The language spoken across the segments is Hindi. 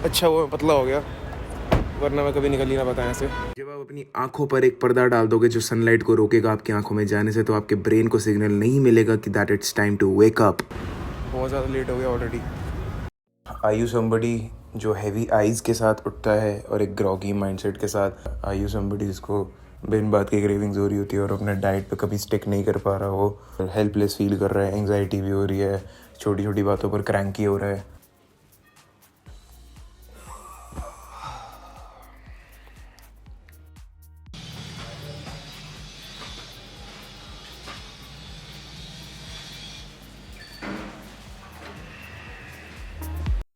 अच्छा वो पतला हो गया, वरना मैं कभी निकल ही ना पाता ऐसे। जब आप अपनी आंखों पर एक पर्दा डाल दोगे जो सनलाइट को रोकेगा आपकी आंखों में जाने से, तो आपके ब्रेन को सिग्नल नहीं मिलेगा कि that it's time to wake up. बहुत ज़्यादा लेट हो गया ऑलरेडी। आर यू समबडी जो हैवी आइज के साथ उठता है और एक ग्रॉगी माइंडसेट के साथ? आर यू समबडी जिसको बिन बात की क्रेविंग्स हो रही होती है और अपने डाइट पे कभी स्टिक नहीं कर पा रहा हो, हेल्पलेस फील कर रहा है, एंग्जाइटी भी हो रही है, छोटी छोटी बातों पर क्रैंकी हो रहा है?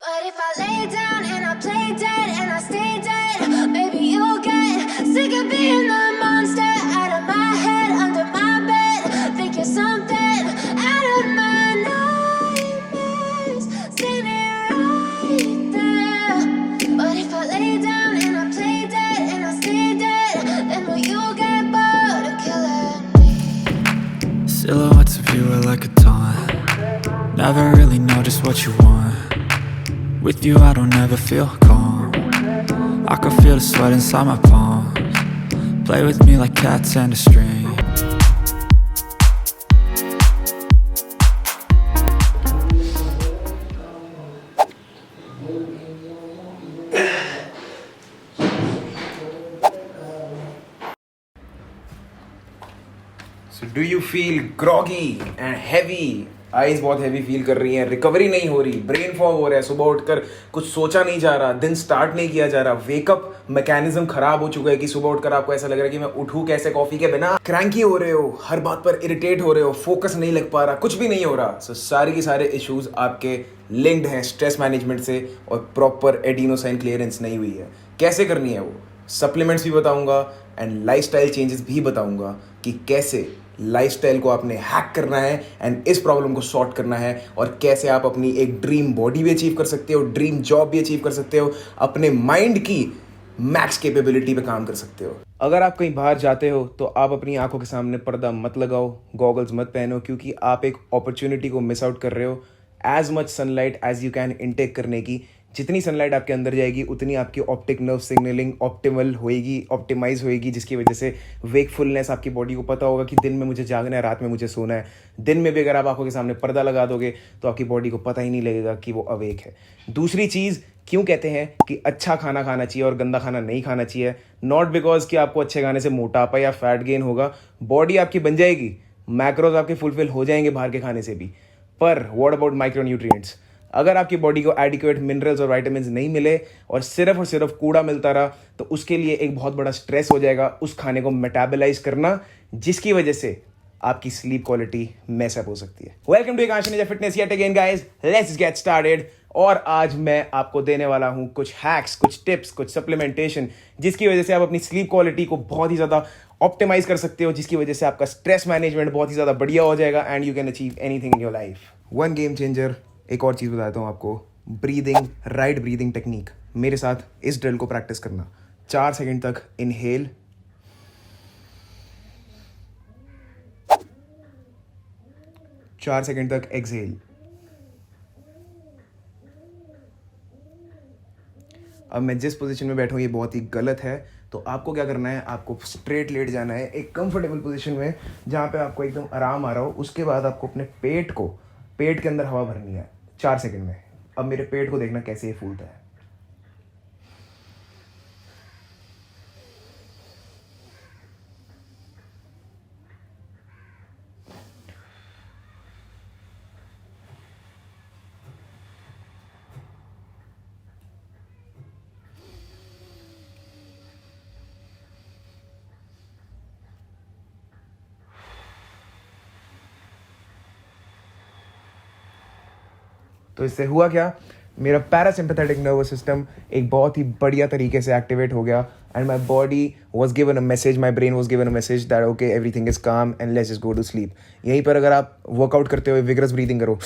But if I lay down and I play dead and I stay dead, maybe you'll get sick of being the monster out of my head, under my bed. Think you're something out of my nightmares, standing right there. But if I lay down and I play dead and I stay dead, then will you get bored of killing me? Silhouettes of you are like a taunt. Never really know just what you want. With you I don't ever feel calm. I can feel the sweat inside my palms. Play with me like cats and a string. So do you feel groggy and heavy? Eyes बहुत हैवी फील कर रही हैं, रिकवरी नहीं हो रही, ब्रेन फॉग हो रहा है, सुबह उठकर कुछ सोचा नहीं जा रहा, दिन स्टार्ट नहीं किया जा रहा, वेकअप मैकेनिज्म खराब हो चुका है कि सुबह उठकर आपको ऐसा लग रहा है कि मैं उठूं कैसे कॉफी के बिना, क्रैंकी हो रहे हो, हर बात पर इरिटेट हो रहे हो, फोकस नहीं लग पा रहा, कुछ भी नहीं हो रहा। सो सारे के सारे इश्यूज आपके लिंक्ड हैं स्ट्रेस मैनेजमेंट से और प्रॉपर एडिनोसाइन क्लियरेंस नहीं हुई है। कैसे करनी है वो सप्लीमेंट्स भी बताऊंगा एंड लाइफस्टाइल चेंजेस भी बताऊंगा कि कैसे लाइफस्टाइल को आपने हैक करना है एंड इस प्रॉब्लम को सॉर्ट करना है, और कैसे आप अपनी एक ड्रीम बॉडी भी अचीव कर सकते हो, ड्रीम जॉब भी अचीव कर सकते हो, अपने माइंड की मैक्स कैपेबिलिटी पे काम कर सकते हो। अगर आप कहीं बाहर जाते हो तो आप अपनी आंखों के सामने पर्दा मत लगाओ, गॉगल्स मत पहनो, क्योंकि आप एक अपॉर्चुनिटी को मिस आउट कर रहे हो। As much sunlight as you can intake करने की, जितनी सनलाइट आपके अंदर जाएगी उतनी आपकी ऑप्टिक नर्व सिग्नलिंग ऑप्टिमल होएगी, ऑप्टिमाइज होएगी, जिसकी वजह से वेकफुलनेस, आपकी बॉडी को पता होगा कि दिन में मुझे जागना है, रात में मुझे सोना है। दिन में भी अगर आप आंखों के सामने पर्दा लगा दोगे तो आपकी बॉडी को पता ही नहीं लगेगा कि वो अवेक है। दूसरी चीज़, क्यों कहते हैं कि अच्छा खाना खाना चाहिए और गंदा खाना नहीं खाना चाहिए? नॉट बिकॉज कि आपको अच्छे खाने से मोटापा या फैट गेन होगा, बॉडी आपकी बन जाएगी, मैक्रोज आपके फुलफिल हो जाएंगे बाहर के खाने से भी, पर व्हाट अबाउट माइक्रोन्यूट्रिएंट्स? अगर आपकी बॉडी को एडिक्वेट मिनरल्स और विटामिन्स नहीं मिले और सिर्फ कूड़ा मिलता रहा, तो उसके लिए एक बहुत बड़ा स्ट्रेस हो जाएगा उस खाने को मेटाबोलाइज करना, जिसकी वजह से आपकी स्लीप क्वालिटी मैस अप हो सकती है। Welcome to Ekansh ninja fitness yet again guys, let's get started. और आज मैं आपको देने वाला हूं कुछ हैक्स, कुछ टिप्स, कुछ सप्लीमेंटेशन, जिसकी वजह से आप अपनी स्लीप क्वालिटी को बहुत ही ज़्यादा ऑप्टिमाइज कर सकते हो, जिसकी वजह से आपका स्ट्रेस मैनेजमेंट बहुत ही ज़्यादा बढ़िया हो जाएगा and you can achieve anything in your life. One game changer. एक और चीज़ बताता हूँ आपको, ब्रीदिंग, राइट ब्रीदिंग टेक्निक। मेरे साथ इस ड्रिल को प्रैक्टिस करना। 4 सेकंड तक इनहेल, 4 सेकंड तक एक्सहेल। अब मैं जिस पोजीशन में बैठा हूँ ये बहुत ही गलत है, तो आपको क्या करना है, आपको स्ट्रेट लेट जाना है एक कंफर्टेबल पोजीशन में जहाँ पे आपको एकदम आराम आ रहा हो। उसके बाद आपको अपने पेट के अंदर हवा भरनी है 4 सेकंड में। अब मेरे पेट को देखना कैसे ये फूलता है। तो इससे हुआ क्या, मेरा पैरासिम्पैथेटिक नर्वस सिस्टम एक बहुत ही बढ़िया तरीके से एक्टिवेट हो गया and my body was given a message, my brain was given a message that okay everything is calm and let's just go to sleep. यहीं पर अगर आप वर्कआउट करते हुए विगरस ब्रीदिंग करो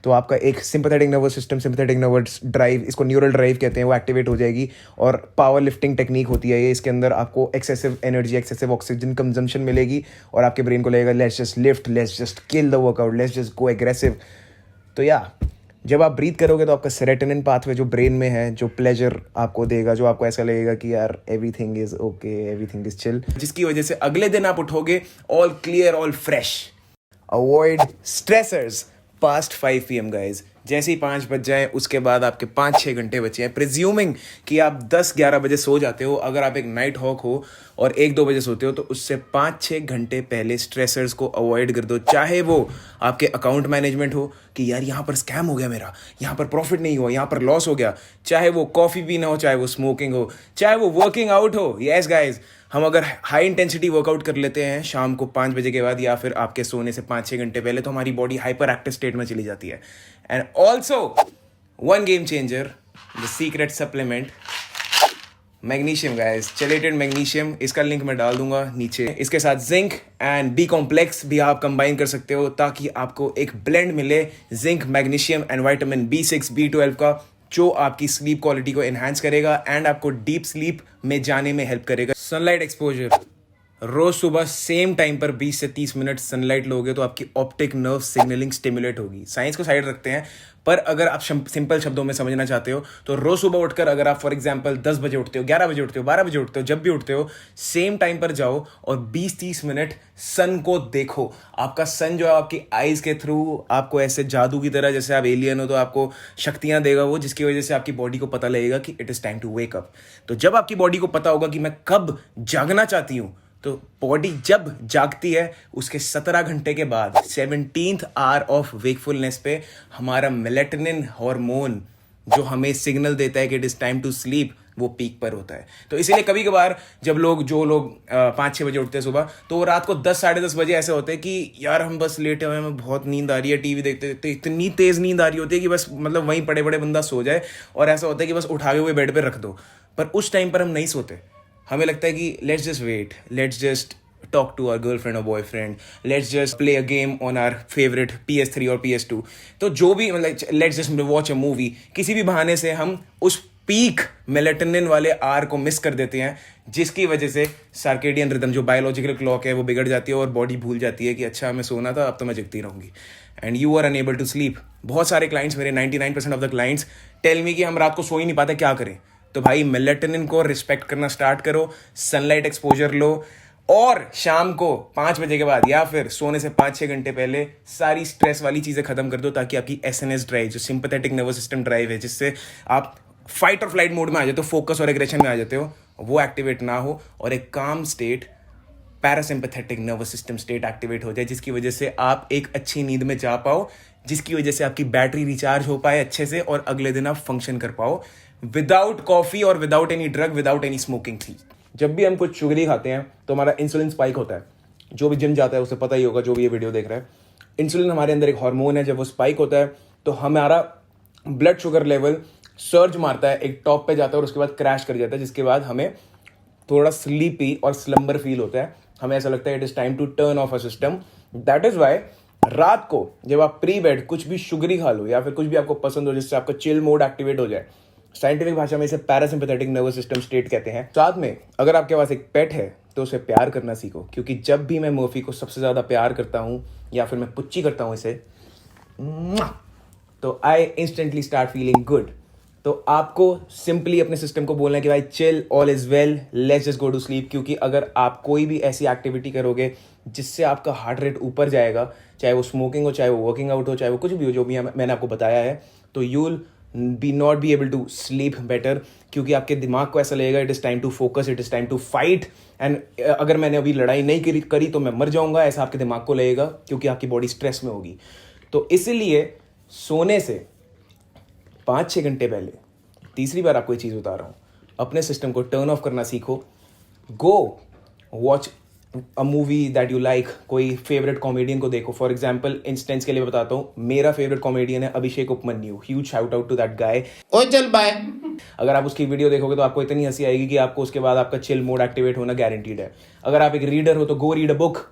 तो आपका एक sympathetic nervous system, sympathetic nervous drive, इसको न्यूरल ड्राइव कहते हैं, वो एक्टिवेट हो जाएगी। और पावर लिफ्टिंग टेक्निक होती है ये, इसके अंदर आपको excessive energy, excessive oxygen consumption मिलेगी और आपके ब्रेन को लगेगा let's just lift, let's just kill the workout, let's just go aggressive. तो या जब आप ब्रीथ करोगे तो आपका सेरोटोनिन पाथवे जो ब्रेन में है, जो प्लेजर आपको देगा, जो आपको ऐसा लगेगा कि यार everything is okay, everything is chill, जिसकी वजह से अगले दिन आप उठोगे all clear, all fresh. Avoid stressors past 5 PM guys. जैसे ही 5 बज जाए उसके बाद आपके 5-6 घंटे बचे हैं। प्रिज्यूमिंग कि आप 10-11 बजे सो जाते हो, अगर आप एक नाइट हॉक हो और 1-2 बजे सोते हो तो उससे 5-6 घंटे पहले स्ट्रेसर्स को अवॉइड कर दो। चाहे वो आपके अकाउंट मैनेजमेंट हो कि यार यहाँ पर स्कैम हो गया मेरा, यहाँ पर प्रॉफिट नहीं हुआ, यहाँ पर लॉस हो गया, चाहे वो कॉफ़ी पीना हो, चाहे वो स्मोकिंग हो, चाहे वो वर्किंग आउट हो। यस गाइज, हम अगर हाई इंटेंसिटी वर्कआउट कर लेते हैं शाम को 5 बजे के बाद या फिर आपके सोने से 5-6 घंटे पहले, तो हमारी बॉडी हाइपर एक्टिव स्टेट में चली जाती है। And also one game changer, the secret supplement magnesium guys, chelated magnesium. इसका लिंक मैं डाल दूंगा नीचे। इसके साथ जिंक एंड बी कॉम्प्लेक्स भी आप कंबाइन कर सकते हो ताकि आपको एक ब्लेंड मिले zinc, magnesium and vitamin B6 B12 का, जो आपकी स्लीप क्वालिटी को एनहांस करेगा एंड आपको डीप स्लीप में जाने में हेल्प करेगा। सनलाइट एक्सपोजर, रोज सुबह सेम टाइम पर 20 से 30 मिनट सनलाइट लोगे तो आपकी ऑप्टिक नर्व सिग्नलिंग स्टिमुलेट होगी। साइंस को साइड रखते हैं, पर अगर आप सिंपल शब्दों में समझना चाहते हो तो रोज सुबह उठकर अगर आप फॉर एग्जांपल 10 बजे उठते हो, 11 बजे उठते हो, 12 बजे उठते हो, जब भी उठते हो सेम टाइम पर जाओ और 20-30 मिनट सन को देखो। आपका सन जो है आपकी आईज के थ्रू आपको ऐसे जादू की तरह, जैसे आप एलियन हो तो आपको शक्तियां देगा वो, जिसकी वजह से आपकी बॉडी को पता लगेगा कि it is time to wake up. तो जब आपकी बॉडी को पता होगा कि मैं कब जागना चाहती हूँ, तो बॉडी जब जागती है उसके 17 घंटे के बाद 17th आवर ऑफ वेकफुलनेस पे हमारा मेलेटोनिन हार्मोन जो हमें सिग्नल देता है कि it is time to sleep, वो पीक पर होता है। तो इसीलिए कभी कभार जब लोग 5-6 बजे उठते हैं सुबह, तो वो रात को 10-10:30 बजे ऐसे होते हैं कि यार हम बस लेटे हुए हैं, हमें बहुत नींद आ रही है, टीवी देखते देखते इतनी तेज नींद आ रही होती है कि बस मतलब वहीं पड़े पड़े बंदा सो जाए, और ऐसा होता है कि बस उठाए हुए बेड पर रख दो। पर उस टाइम पर हम नहीं सोते, हमें लगता है कि let's just wait, let's just talk to our girlfriend और boyfriend, let's just play a game on our favourite PS3 और PS2। तो जो भी मतलब let's just watch a movie, किसी भी बहाने से हम उस पीक मेलेटोनिन वाले आर को मिस कर देते हैं, जिसकी वजह से सर्केडियन रिदम जो बायोलॉजिकल क्लॉक है वो बिगड़ जाती है और बॉडी भूल जाती है कि अच्छा मैं सोना था, अब तो मैं जगती रहूंगी, and you are unable to sleep. बहुत सारे क्लाइंट्स, मेरे 99% of the clients tell me कि हम रात को सो ही नहीं पाते, क्या करें? तो भाई मेलेटोनिन को रिस्पेक्ट करना स्टार्ट करो, सनलाइट एक्सपोजर लो, और शाम को 5 बजे के बाद या फिर सोने से 5-6 घंटे पहले सारी स्ट्रेस वाली चीज़ें खत्म कर दो, ताकि आपकी SNS ड्राइव, जो सिंपैथेटिक नर्वस सिस्टम ड्राइव है, जिससे आप फाइट और फ्लाइट मोड में आ जाते हो, फोकस और एग्रेशन में आ जाते हो, वो एक्टिवेट ना हो और एक काम state, parasympathetic nervous system state activate हो जाए, जिसकी वजह से आप एक अच्छी नींद में जा पाओ, जिसकी वजह से आपकी बैटरी रिचार्ज हो पाए अच्छे से और अगले दिन आप फंक्शन कर पाओ विदाउट कॉफी और without any drug, without any smoking थी। जब भी हम कुछ शुगरी खाते हैं तो हमारा इंसुलिन स्पाइक होता है। जो भी जिम जाता है उसे पता ही होगा, जो भी ये वीडियो देख रहा है, इंसुलिन हमारे अंदर एक हार्मोन है। जब वो स्पाइक होता है तो हमारा ब्लड शुगर लेवल सर्ज मारता है, एक टॉप पे जाता है और उसके बाद क्रैश कर जाता है, जिसके बाद हमें थोड़ा स्लीपी और स्लम्बर फील होता है। हमें ऐसा लगता है it is time to turn off a system. That is why रात को जब आप प्री बेड कुछ भी शुगरी खा लो या फिर कुछ भी आपको पसंद हो जिससे आपका चिल मोड एक्टिवेट हो जाए, साइंटिफिक भाषा में इसे पैरासिम्पैथेटिक नर्वस सिस्टम स्टेट कहते हैं। साथ में अगर आपके पास एक पेट है तो उसे प्यार करना सीखो, क्योंकि जब भी मैं मर्फी को सबसे ज़्यादा प्यार करता हूँ या फिर मैं पुच्ची करता हूँ इसे, तो I instantly start feeling good. तो आपको सिंपली अपने सिस्टम को बोलना है कि भाई chill, all is well, let's just go to sleep. क्योंकि अगर आप कोई भी ऐसी एक्टिविटी करोगे जिससे आपका हार्ट रेट ऊपर जाएगा, चाहे वो स्मोकिंग हो, चाहे वो वर्किंग आउट हो, चाहे वो कुछ भी हो, जो भी मैंने आपको बताया है, तो you will be not be able to sleep better, क्योंकि आपके दिमाग को ऐसा लगेगा it is time to focus, it is time to fight, and अगर मैंने अभी लड़ाई नहीं करी तो मैं मर जाऊंगा, ऐसा आपके दिमाग को लगेगा, क्योंकि आपकी बॉडी स्ट्रेस में होगी। तो इसीलिए सोने से 5-6 घंटे पहले, तीसरी बार आपको ये चीज़ बता रहा हूँ, अपने सिस्टम को टर्न ऑफ करना सीखो। Go watch a movie that you like, कोई फेवरेट कॉमेडियन को देखो। फॉर एग्जाम्पल इंस्टेंस के लिए बताता हूँ, मेरा फेवरेट कॉमेडियन है Abhishek Upmanyu, huge shout out to that guy. ओ चल बाय। अगर आप उसकी वीडियो देखोगे तो आपको इतनी हंसी आएगी कि आपको उसके बाद आपका चिल मोड एक्टिवेट होना गारंटीड है। अगर आप एक रीडर हो तो गो रीड अ बुक।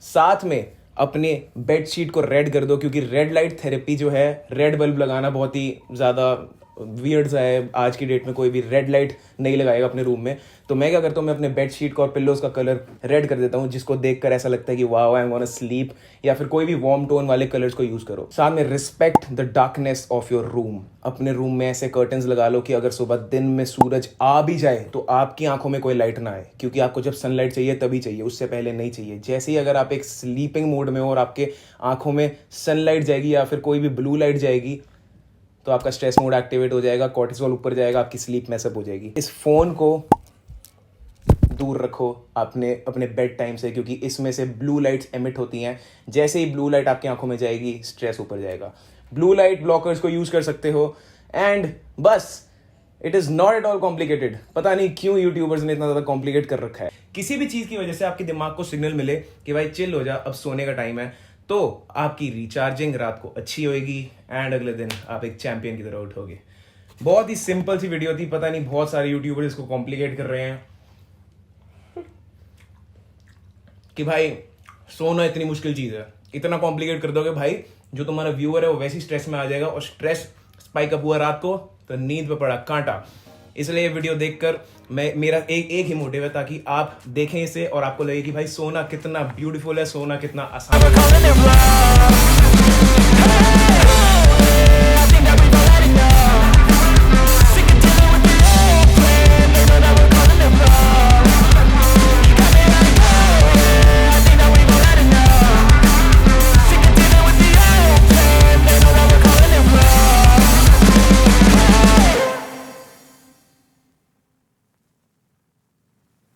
साथ में अपने बेडशीट को रेड कर दो, क्योंकि रेड लाइट थेरेपी जो है, रेड बल्ब लगाना बहुत ही ज़्यादा वियर्ड सा है, आज की डेट में कोई भी रेड लाइट नहीं लगाएगा अपने रूम में। तो मैं क्या करता हूँ, मैं अपने बेड शीट का और पिल्लोज का कलर रेड कर देता हूँ, जिसको देखकर ऐसा लगता है कि wow I am gonna sleep. या फिर कोई भी वार्म टोन वाले कलर्स को यूज करो। साथ में respect the darkness of your room. अपने रूम में ऐसे कर्टन्स लगा लो कि अगर सुबह दिन में सूरज आ भी जाए तो आपकी आंखों में कोई लाइट ना आए, क्योंकि आपको जब सनलाइट चाहिए तभी चाहिए, उससे पहले नहीं चाहिए। जैसे ही अगर आप एक स्लीपिंग मोड में हो और आपके आंखों में सनलाइट जाएगी या फिर कोई भी ब्लू लाइट जाएगी तो आपका स्ट्रेस मोड एक्टिवेट हो जाएगा, कॉर्टिसोल ऊपर जाएगा, आपकी स्लीप मैसअप हो जाएगी। इस फोन को दूर रखो अपने बेड टाइम से, क्योंकि इसमें से ब्लू लाइट्स एमिट होती हैं। जैसे ही ब्लू लाइट आपकी आंखों में जाएगी स्ट्रेस ऊपर जाएगा। ब्लू लाइट ब्लॉकर्स को यूज कर सकते हो। एंड बस, it is not at all complicated. पता नहीं क्यों यूट्यूबर्स ने इतना ज्यादा कॉम्प्लिकेट कर रखा है। किसी भी चीज की वजह से आपके दिमाग को सिग्नल मिले कि भाई चिल हो जा, अब सोने का टाइम है, तो आपकी रिचार्जिंग रात को अच्छी होगी एंड अगले दिन आप एक चैंपियन की तरह उठोगे। बहुत ही सिंपल सी वीडियो थी। पता नहीं बहुत सारे यूट्यूबर्स इसको कॉम्प्लिकेट कर रहे हैं कि भाई सोना इतनी मुश्किल चीज है, इतना कॉम्प्लिकेट कर दोगे भाई जो तुम्हारा व्यूअर है वो वैसे ही स्ट्रेस में आ जाएगा, और स्ट्रेस स्पाइक अप हुआ रात को तो नींद पे पड़ा कांटा। इसलिए ये वीडियो देखकर मेरा एक ही मोटिव है, ताकि आप देखें इसे और आपको लगे कि भाई सोना कितना ब्यूटीफुल है, सोना कितना आसान है।